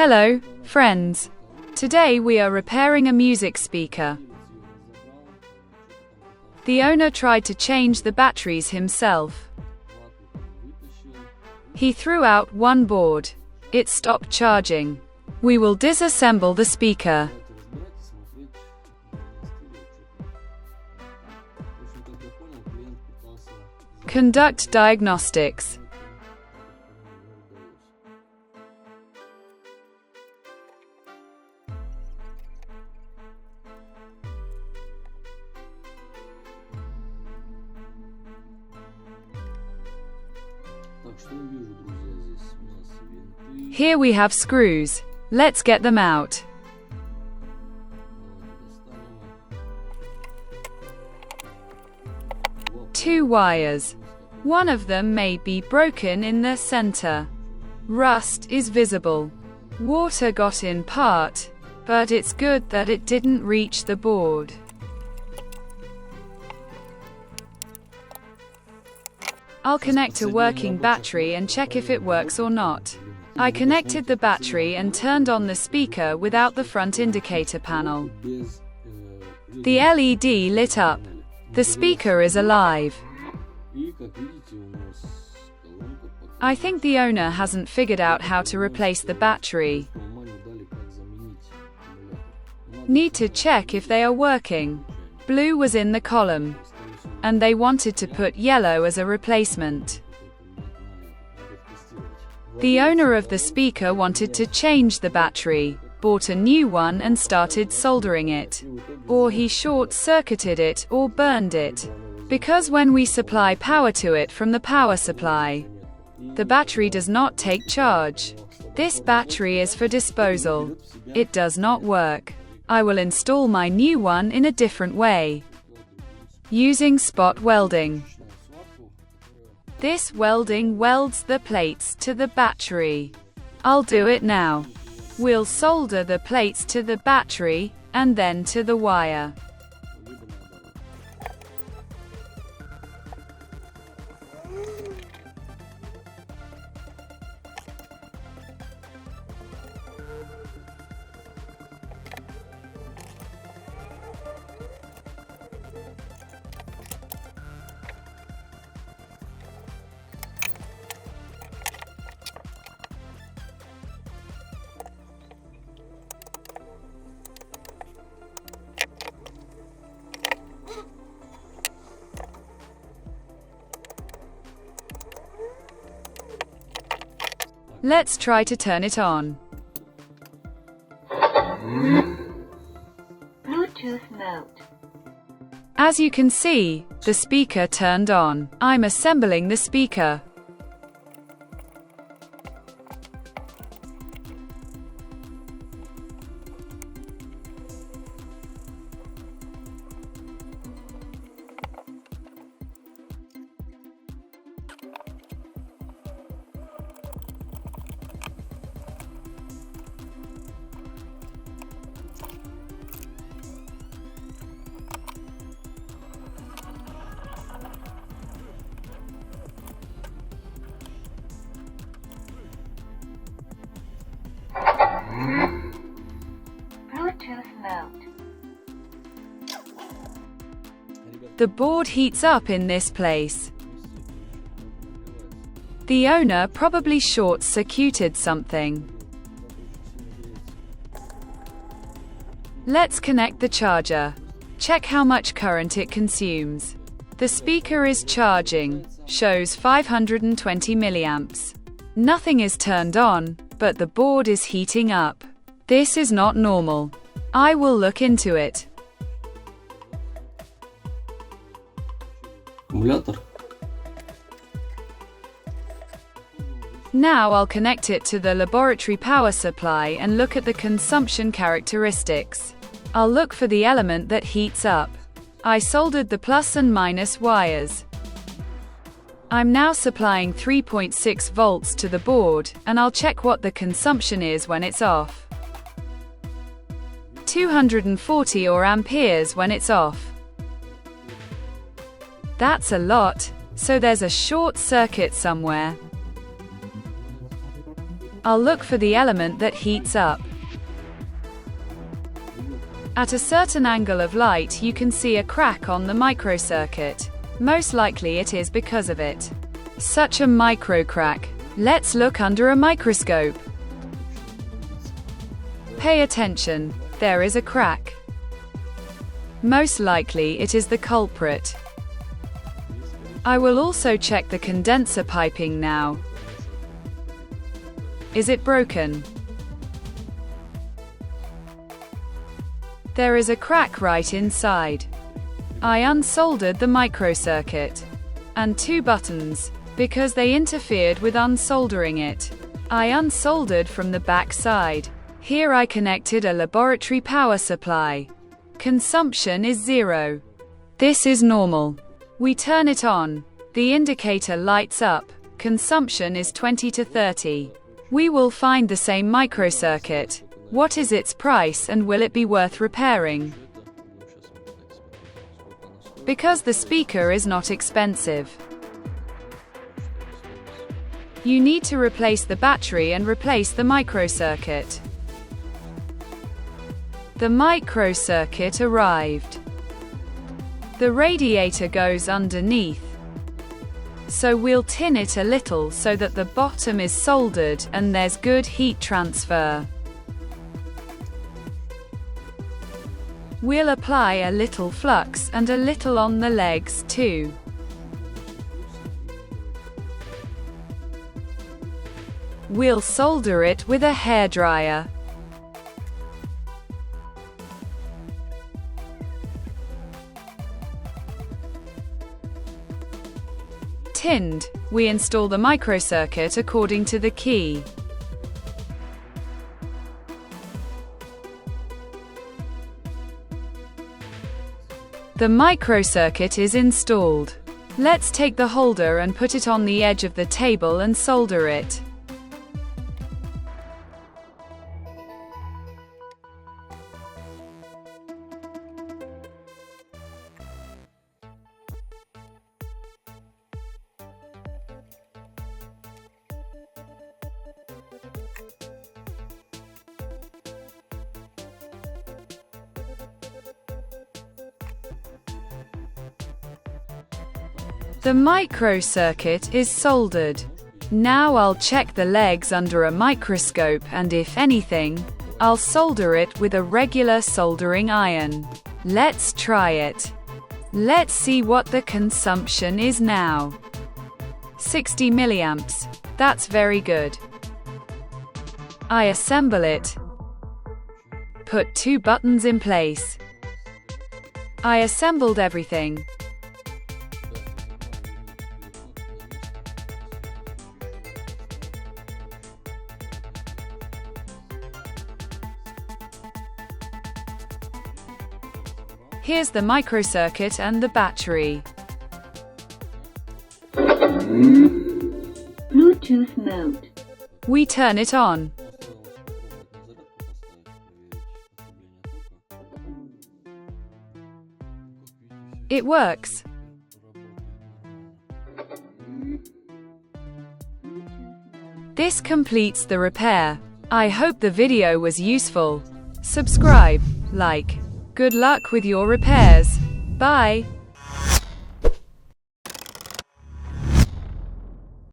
Hello, friends. Today we are repairing a music speaker. The owner tried to change the batteries himself. He threw out one board. It stopped charging. We will disassemble the speaker. Conduct diagnostics. Here we have screws. Let's get them out. Two wires. One of them may be broken in the center. Rust is visible. Water got in part, but it's good that it didn't reach the board. I'll connect a working battery and check if it works or not. I connected the battery and turned on the speaker without the front indicator panel. The LED lit up. The speaker is alive. I think the owner hasn't figured out how to replace the battery. Need to check if they are working. Blue was in the column, and they wanted to put yellow as a replacement. The owner of the speaker wanted to change the battery, bought a new one and started soldering it. Or he short-circuited it or burned it. Because when we supply power to it from the power supply, the battery does not take charge. This battery is for disposal. It does not work. I will install my new one in a different way. Using spot welding. This welding welds the plates to the battery. I'll do it now. We'll solder the plates to the battery, and then to the wire. Let's try to turn it on. Bluetooth mode. As you can see, the speaker turned on. I'm assembling the speaker. Bluetooth mode. The board heats up in this place. The owner probably short-circuited something. Let's connect the charger. Check how much current it consumes. The speaker is charging, shows 520 milliamps. Nothing is turned on, but the board is heating up. This is not normal. I will look into it. Now I'll connect it to the laboratory power supply and look at the consumption characteristics. I'll look for the element that heats up. I soldered the plus and minus wires. I'm now supplying 3.6 volts to the board, and I'll check what the consumption is when it's off. 240 or amperes when it's off. That's a lot, so there's a short circuit somewhere. I'll look for the element that heats up. At a certain angle of light you can see a crack on the microcircuit. Most likely it is because of it. Such a micro crack. Let's look under a microscope. Pay attention. There is a crack. Most likely it is the culprit. I will also check the condenser piping now. Is it broken? There is a crack right inside. I unsoldered the microcircuit and 2 buttons because they interfered with unsoldering it. I unsoldered from the back side. Here I connected a laboratory power supply. Consumption is 0. This is normal. We turn it on. The indicator lights up. Consumption is 20 to 30. We will find the same microcircuit. What is its price and will it be worth repairing? Because the speaker is not expensive. You need to replace the battery and replace the microcircuit. The microcircuit arrived. The radiator goes underneath. So we'll tin it a little so that the bottom is soldered and there's good heat transfer. We'll apply a little flux and a little on the legs too. We'll solder it with a hairdryer. Tinned, we install the microcircuit according to the key. The microcircuit is installed. Let's take the holder and put it on the edge of the table and solder it. The microcircuit is soldered. Now I'll check the legs under a microscope and if anything, I'll solder it with a regular soldering iron. Let's try it. Let's see what the consumption is now. 60 milliamps. That's very good. I assemble it. Put 2 buttons in place. I assembled everything. Here's the microcircuit and the battery. Bluetooth mode. We turn it on. It works. This completes the repair. I hope the video was useful. Subscribe, like. Good luck with your repairs. Bye.